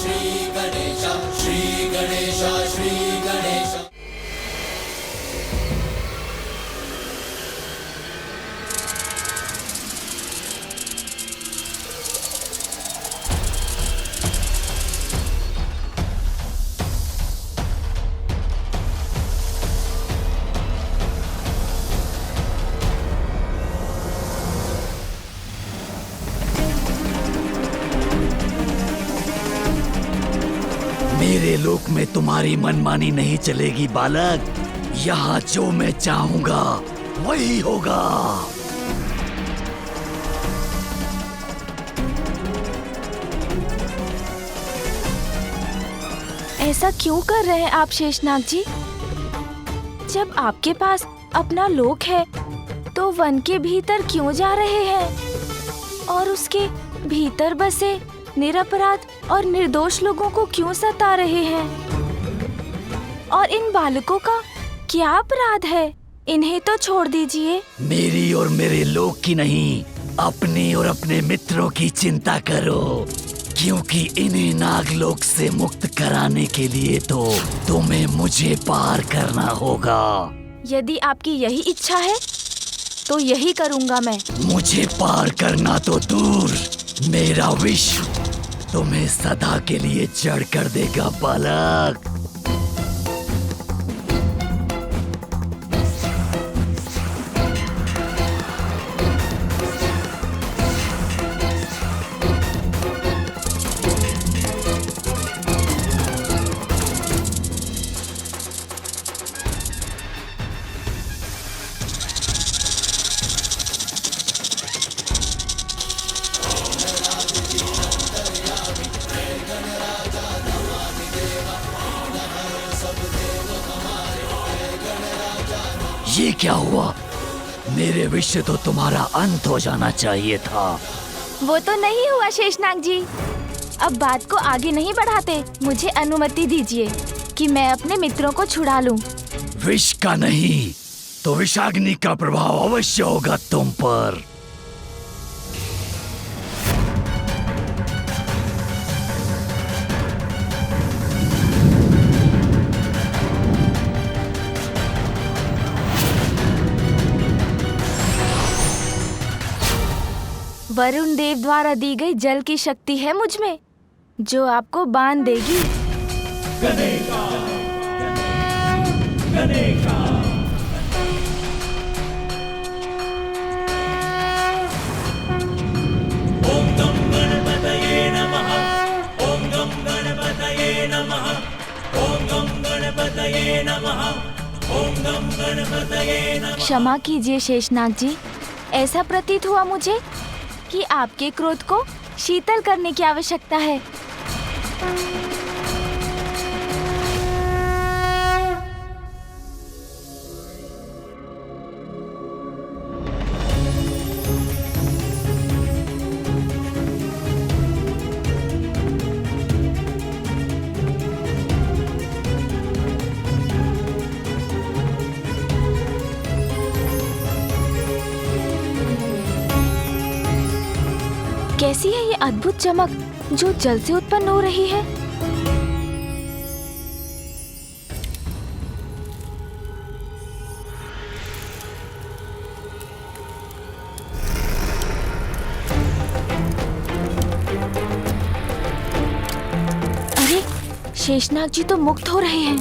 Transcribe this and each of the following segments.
श्री गणेश, श्री गणेश, श्री गणेश। मेरे लोक में तुम्हारी मनमानी नहीं चलेगी बालक। यहाँ जो मैं चाहूंगा वही होगा। ऐसा क्यों कर रहे हैं आप शेषनाग जी? जब आपके पास अपना लोक है तो वन के भीतर क्यों जा रहे हैं और उसके भीतर बसे निरपराध और निर्दोष लोगों को क्यों सता रहे हैं? और इन बालकों का क्या अपराध है? इन्हें तो छोड़ दीजिए। मेरी और मेरे लोक की नहीं, अपनी और अपने मित्रों की चिंता करो, क्योंकि इन्हें नागलोक से मुक्त कराने के लिए तो तुम्हें मुझे पार करना होगा। यदि आपकी यही इच्छा है तो यही करूंगा मैं। मुझे पार करना तो दूर, मेरा विष तुम्हें सदा के लिए जड़ कर देगा बालक। ये क्या हुआ? मेरे विष से तो तुम्हारा अंत हो जाना चाहिए था। वो तो नहीं हुआ शेषनाग जी। अब बात को आगे नहीं बढ़ाते, मुझे अनुमति दीजिए कि मैं अपने मित्रों को छुड़ा लूं। विष का नहीं तो विषाग्नि का प्रभाव अवश्य होगा तुम पर। वरुण देव द्वारा दी गई जल की शक्ति है मुझ में, जो आपको बांध देगी। गणेशा, गणेशा। ओम गं गणपतये नमः, ओम गं गणपतये नमः, ओम गं गणपतये नमः, ओम गं गणपतये नमः। क्षमा कीजिए शेषनाग जी, ऐसा प्रतीत हुआ मुझे कि आपके क्रोध को शीतल करने की आवश्यकता है। कैसी है ये अद्भुत चमक जो जल से उत्पन्न हो रही है? अरे, शेषनाग जी तो मुक्त हो रहे हैं।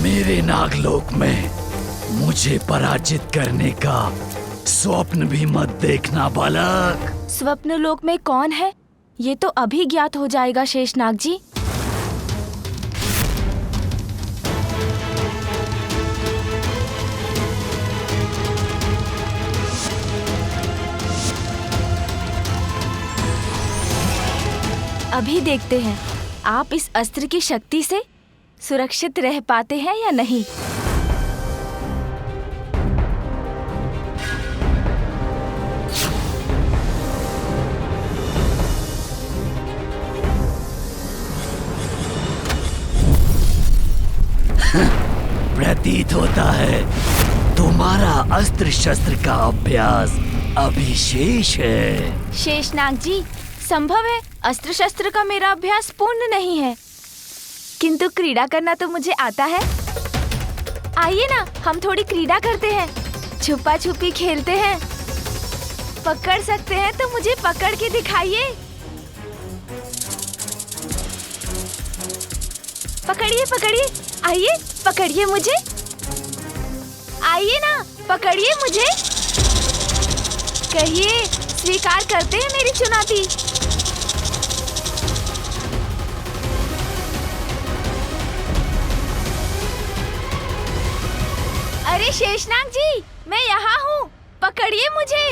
मेरे नागलोक में मुझे पराजित करने का स्वप्न भी मत देखना बालक। स्वप्न लोक में कौन है ये तो अभी ज्ञात हो जाएगा शेषनाग जी। अभी देखते हैं आप इस अस्त्र की शक्ति से सुरक्षित रह पाते हैं या नहीं। प्रतीत होता है तुम्हारा अस्त्र शस्त्र का अभ्यास अभी शेष है। शेषनाग जी, संभव है अस्त्र शस्त्र का मेरा अभ्यास पूर्ण नहीं है, किंतु क्रीड़ा करना तो मुझे आता है। आइए ना, हम थोड़ी क्रीड़ा करते हैं, छुपा छुपी खेलते हैं। पकड़ सकते हैं तो मुझे पकड़ के दिखाइए। पकड़िए पकड़िए, आइए पकड़िए मुझे, आइए ना पकड़िए मुझे। कहिए, स्वीकार करते हैं मेरी चुनौती? अरे शेषनाग जी, मैं यहाँ हूँ, पकड़िए मुझे।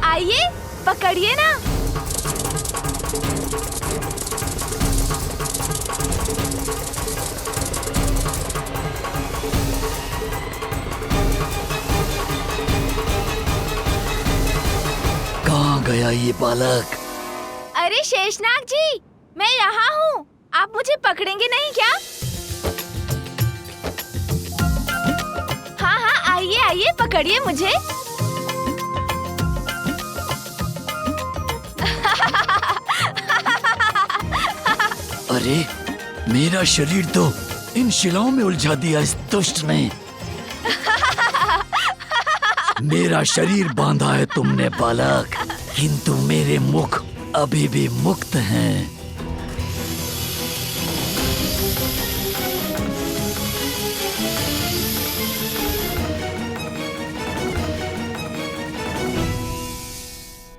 आइए पकड़िए ना। कहाँ गया ये बालक? अरे शेषनाग जी, मैं यहाँ हूँ, आप मुझे पकड़ेंगे नहीं क्या? हाँ हाँ, आइए आइए, पकड़िए मुझे। अरे, मेरा शरीर तो इन शिलाओं में उलझा दिया इस दुष्ट ने। मेरा शरीर बांधा है तुमने बालक, किंतु मेरे मुख अभी भी मुक्त हैं।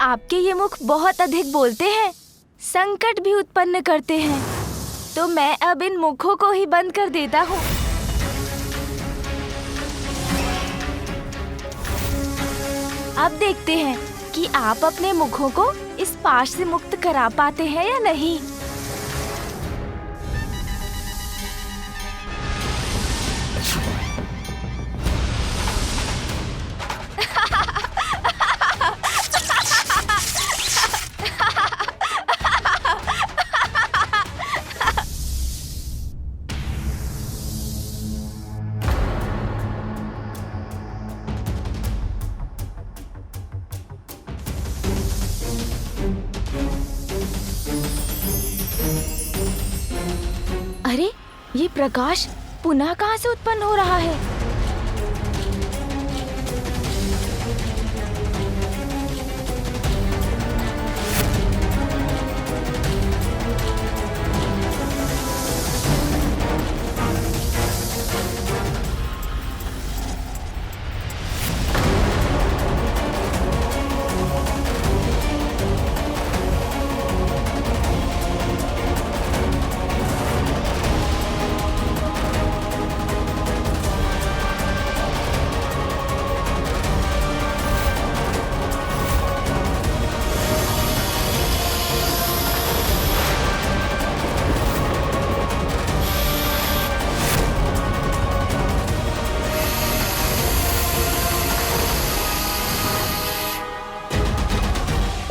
आपके ये मुख बहुत अधिक बोलते हैं, संकट भी उत्पन्न करते हैं, तो मैं अब इन मुखों को ही बंद कर देता हूँ। अब देखते हैं कि आप अपने मुखों को इस पाश से मुक्त करा पाते हैं या नहीं। अरे, ये प्रकाश पुनः कहाँ से उत्पन्न हो रहा है?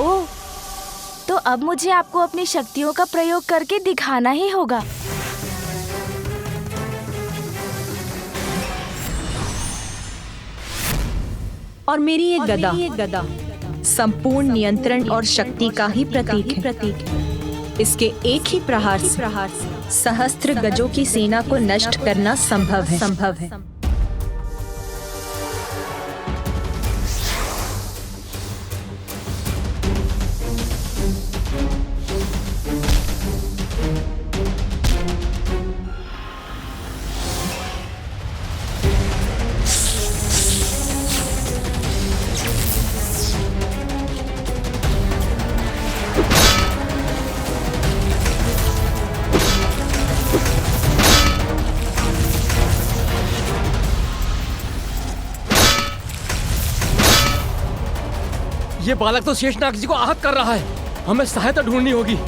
ओह, तो अब मुझे आपको अपनी शक्तियों का प्रयोग करके दिखाना ही होगा। और मेरी ये गदा संपूर्ण नियंत्रण और शक्ति का ही प्रतीक है। इसके एक ही प्रहार से सहस्त्र गजों की सेना को नष्ट करना संभव है। ये बालक तो शेषनाग जी को आहत कर रहा है, हमें सहायता ढूंढनी होगी।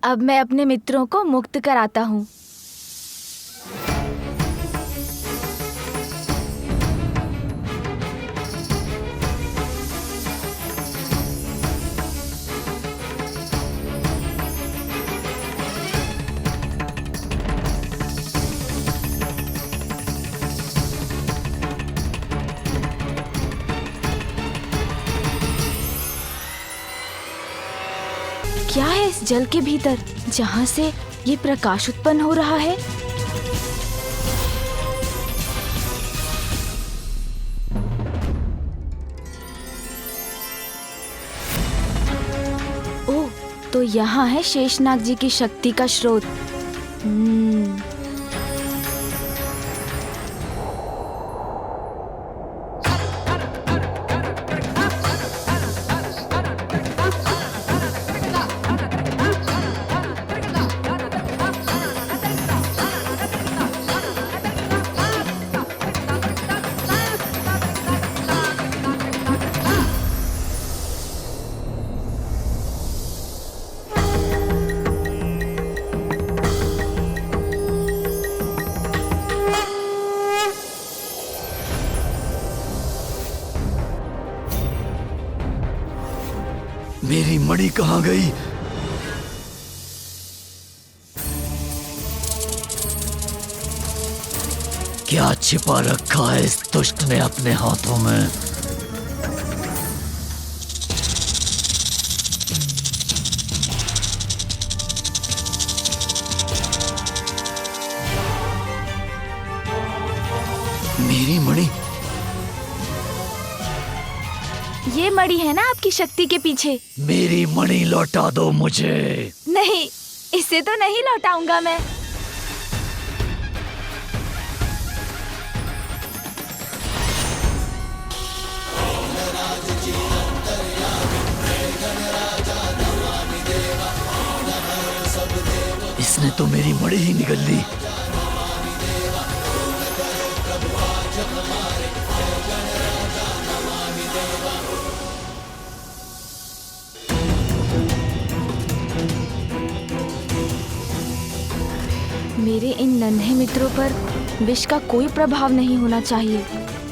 अब मैं अपने मित्रों को मुक्त कराता हूँ। क्या है इस जल के भीतर जहाँ से ये प्रकाश उत्पन्न हो रहा है? ओह, तो यहाँ है शेषनाग जी की शक्ति का स्रोत। मेरी मणि कहाँ गई? क्या छिपा रखा है इस दुष्ट ने अपने हाथों में? मेरी मणि? ये मणि है ना आपकी शक्ति के पीछे? मेरी मणि लौटा दो मुझे। नहीं, इसे तो नहीं लौटाऊंगा मैं। इसने तो मेरी मणि ही निगल ली। मेरे इन नन्हे मित्रों पर विष का कोई प्रभाव नहीं होना चाहिए।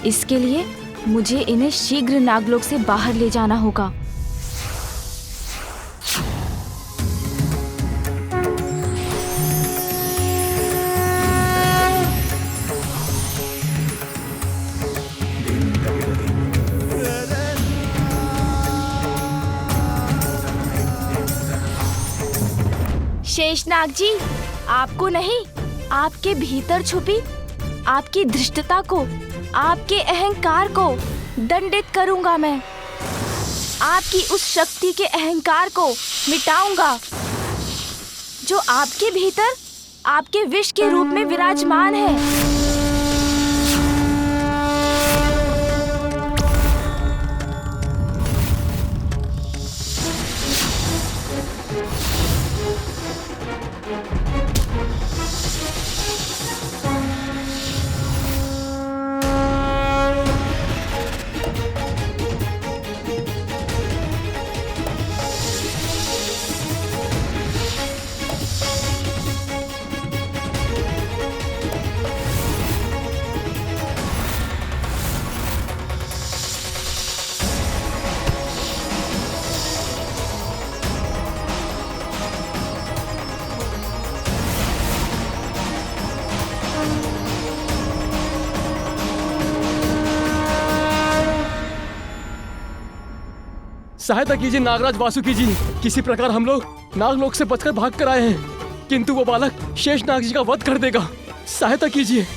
इसके लिए मुझे इन्हें शीघ्र नागलोक से बाहर ले जाना होगा। शेषनाग जी, आपको नहीं, आपके भीतर छुपी आपकी धृष्टता को, आपके अहंकार को दंडित करूंगा मैं। आपकी उस शक्ति के अहंकार को मिटाऊंगा जो आपके भीतर आपके विष के रूप में विराजमान है। सहायता कीजिए नागराज वासुकी जी। किसी प्रकार हम लोग नागलोक से बचकर भाग कर आए हैं, किंतु वो बालक शेषनाग जी का वध कर देगा। सहायता कीजिए।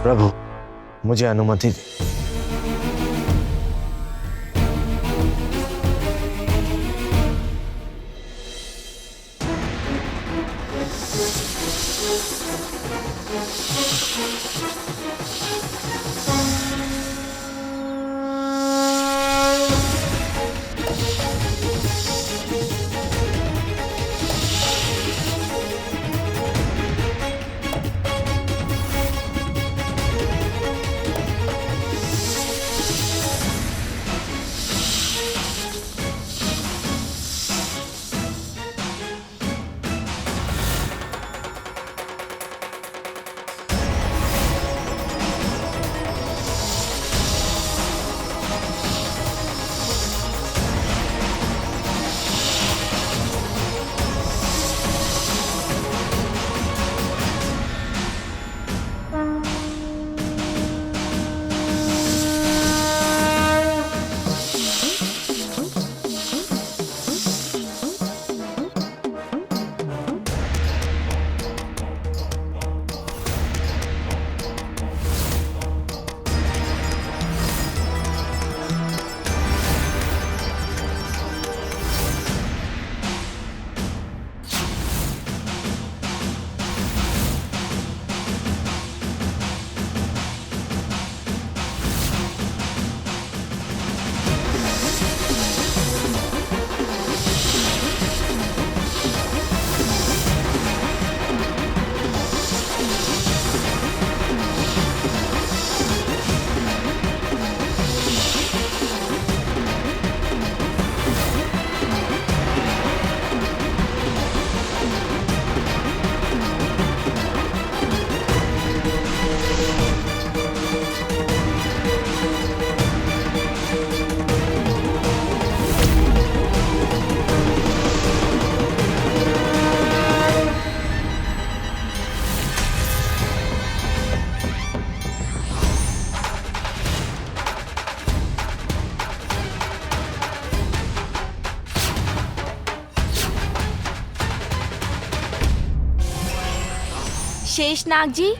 प्रभु, मुझे अनुमति दे। शेषनाग जी,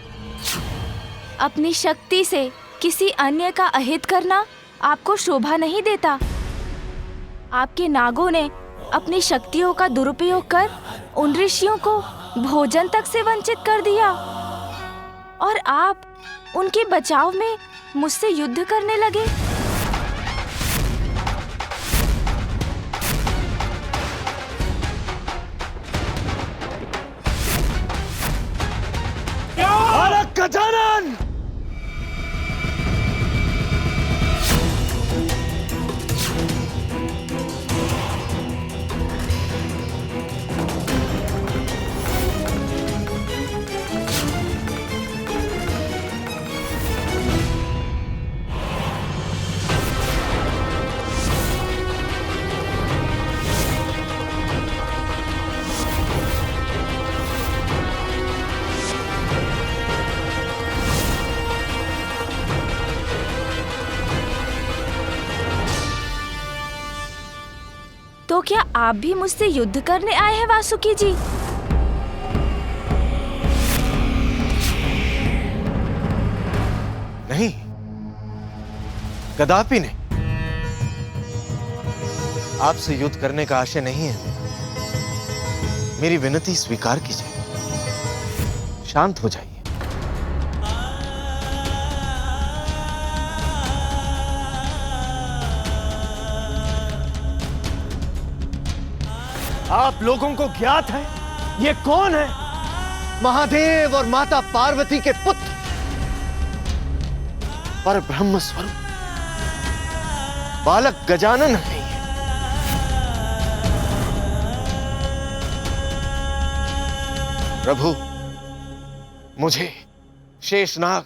अपनी शक्ति से किसी अन्य का अहित करना आपको शोभा नहीं देता। आपके नागों ने अपनी शक्तियों का दुरुपयोग कर उन ऋषियों को भोजन तक से वंचित कर दिया और आप उनके बचाव में मुझसे युद्ध करने लगे। गजानन! तो क्या आप भी मुझसे युद्ध करने आए हैं वासुकी जी? नहीं, कदापि नहीं। आपसे युद्ध करने का आशय नहीं है। मेरी विनती स्वीकार कीजिए, शांत हो जाइए। आप लोगों को ज्ञात है ये कौन है? महादेव और माता पार्वती के पुत्र, पर ब्रह्म स्वरूप बालक गजानन है। प्रभु, मुझे शेषनाग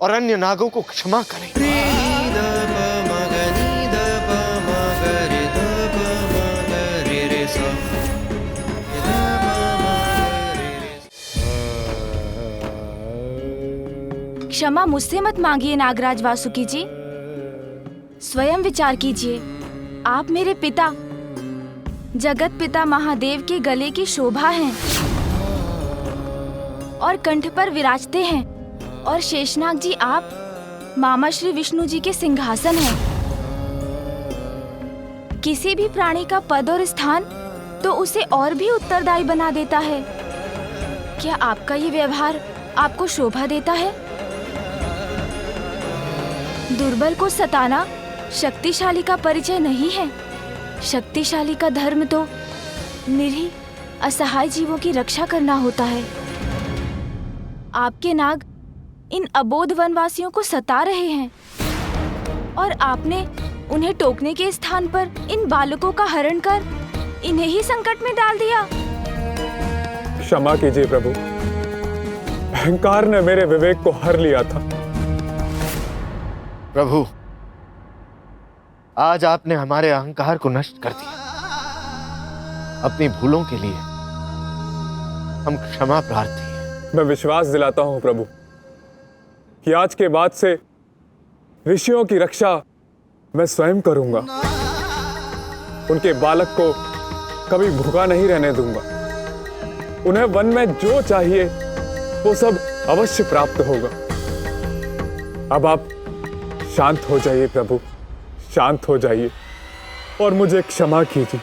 और अन्य नागों को क्षमा करें। क्षमा मुझसे मत मांगिए नागराज वासुकी जी। स्वयं विचार कीजिए, आप मेरे पिता जगत पिता महादेव के गले की शोभा हैं और कंठ पर विराजते हैं, और शेषनाग जी आप मामा श्री विष्णु जी के सिंहासन हैं। किसी भी प्राणी का पद और स्थान तो उसे और भी उत्तरदायी बना देता है। क्या आपका ये व्यवहार आपको शोभा देता है? दुर्बल को सताना शक्तिशाली का परिचय नहीं है। शक्तिशाली का धर्म तो निरीह असहाय जीवों की रक्षा करना होता है। आपके नाग इन अबोध वनवासियों को सता रहे हैं और आपने उन्हें टोकने के स्थान पर इन बालकों का हरण कर इन्हें ही संकट में डाल दिया। क्षमा कीजिए प्रभु, अहंकार ने मेरे विवेक को हर लिया था। प्रभु, आज आपने हमारे अहंकार को नष्ट कर दिया। अपनी भूलों के लिए हम क्षमा प्रार्थी हैं। मैं विश्वास दिलाता हूं प्रभु कि आज के बाद से ऋषियों की रक्षा मैं स्वयं करूंगा। उनके बालक को कभी भूखा नहीं रहने दूंगा। उन्हें वन में जो चाहिए वो सब अवश्य प्राप्त होगा। अब आप शांत हो जाइए प्रभु, शांत हो जाइए और मुझे क्षमा कीजिए।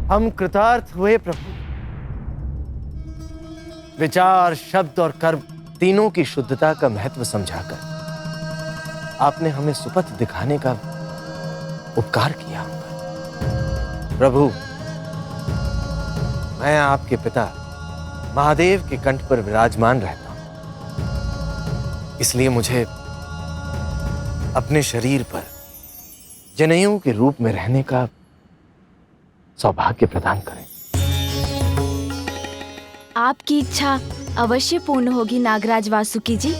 हम कृतार्थ हुए प्रभु। विचार, शब्द और कर्म तीनों की शुद्धता का महत्व समझाकर आपने हमें सुपथ दिखाने का उपकार किया। प्रभु, मैं आपके पिता महादेव के कंठ पर विराजमान रहता हूं, इसलिए मुझे अपने शरीर पर जनेऊ के रूप में रहने का सौभाग्य प्रदान करें। आपकी इच्छा अवश्य पूर्ण होगी नागराज वासुकी जी।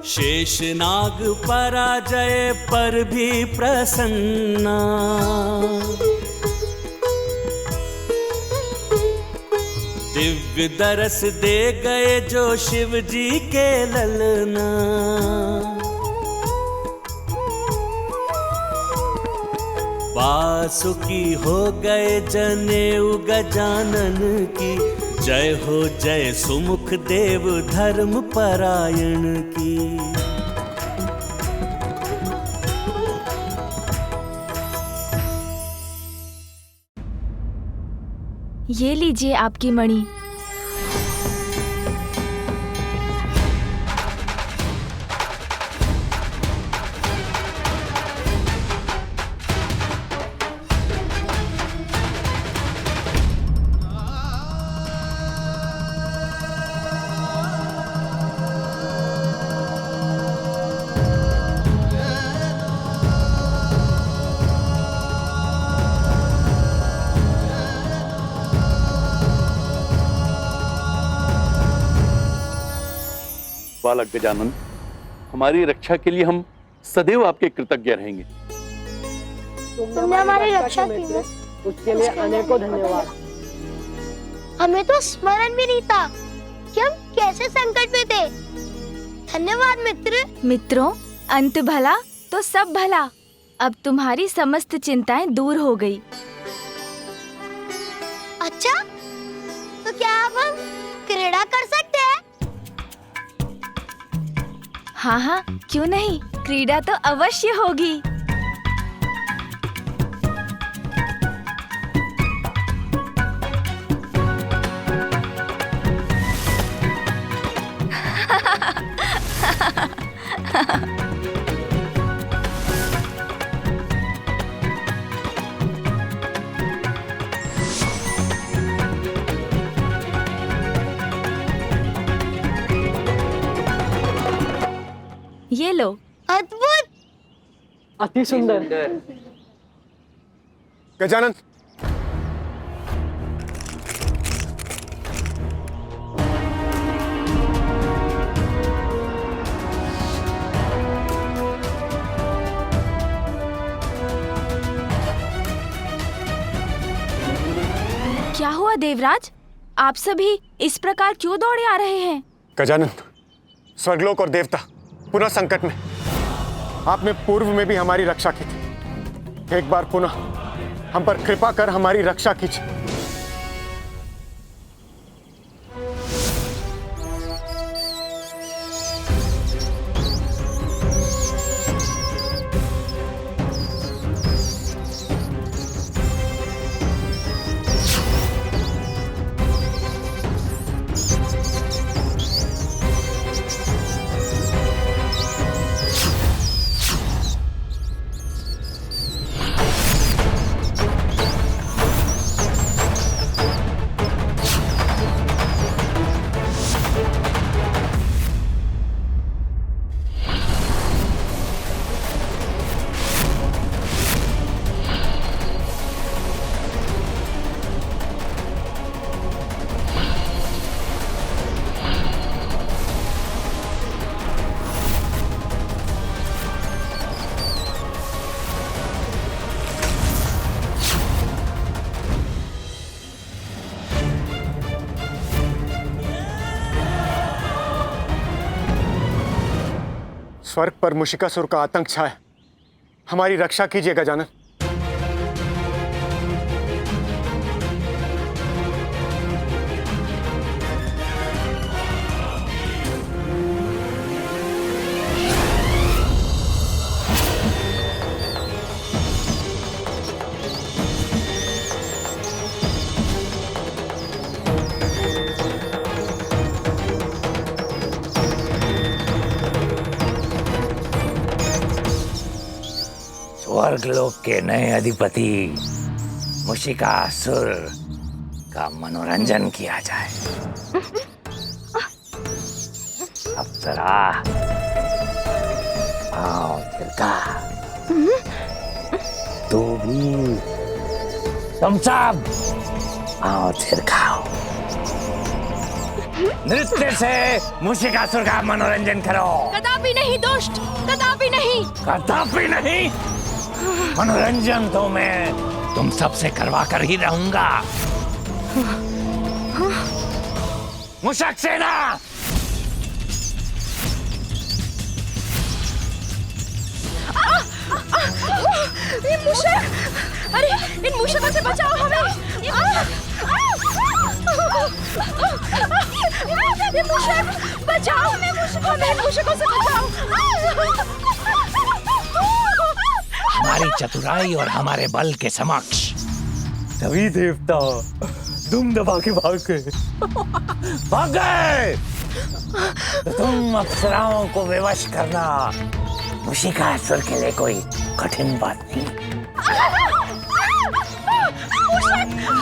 शेषनाग पराजय पर भी प्रसन्ना, दिव्य दरस दे गए जो शिव जी के ललना। वासुकी हो गए जनेऊ गजानन की, जय हो जय सुमुख देव धर्म परायण की। ये लीजिए आपकी मणि। बालक गजानन, हमारी रक्षा के लिए हम सदैव आपके कृतज्ञ रहेंगे। तुमने हमारी रक्षा की है, उसके लिए अनेकों धन्यवाद। हमें तो स्मरण भी नहीं था कि हम कैसे संकट में थे। धन्यवाद मित्र। मित्रों, अंत भला तो सब भला। अब तुम्हारी समस्त चिंताएं दूर हो गई। अच्छा, तो क्या अब हम क्रीड़ा कर सकते हैं? हाँ हाँ, क्यों नहीं, क्रीड़ा तो अवश्य होगी। ये लो। अद्भुत, अति सुंदर। गजानन, क्या हुआ देवराज? आप सभी इस प्रकार क्यों दौड़े आ रहे हैं? गजानन, स्वर्गलोक और देवता पुनः संकट में। आपने पूर्व में भी हमारी रक्षा की थी, एक बार पुनः हम पर कृपा कर हमारी रक्षा कीजिए। स्वर्ग पर मुशिकासुर का आतंक छाया। हमारी रक्षा कीजिए गजानन। स्वर्गलोक के नए अधिपति मुशिकासुर का मनोरंजन किया जाए। अप्सरा, आओ तिलका, तू भी, तुम सब आओ तिलकाओ। नृत्य से मुशिकासुर का मनोरंजन करो। कदापि नहीं दुष्ट, कदापि नहीं। कदापि नहीं। मनोरंजन तो मैं तुम सबसे करवा कर ही रहूंगा। मुशक सेना, ये मूषक, अरे इन मूषकों से बचाओ हमें। ये मूषक बचाओ हमें, मूषकों से बचाओ। हमारी चतुराई और हमारे बल के समक्ष सभी देवता दुम दबा के भाग गए। तो तुम अप्सराओं को विवश करना मुशिकासुर के लिए कोई कठिन बात नहीं।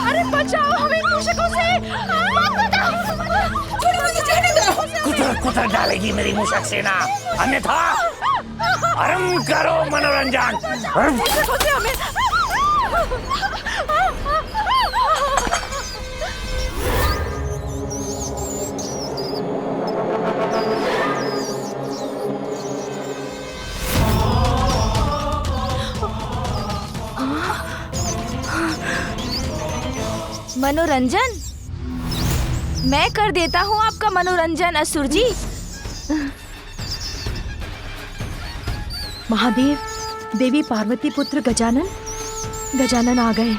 अरे बचाओ हमें मूषकों से। कुतर डालेगी मेरी मूषक सेना, अन्यथा आरंभ करो मनोरंजन। मूषकों से हमें। मनोरंजन? मैं कर देता हूँ आपका मनोरंजन असुर जी। महादेव, देवी पार्वती पुत्र गजानन आ गए।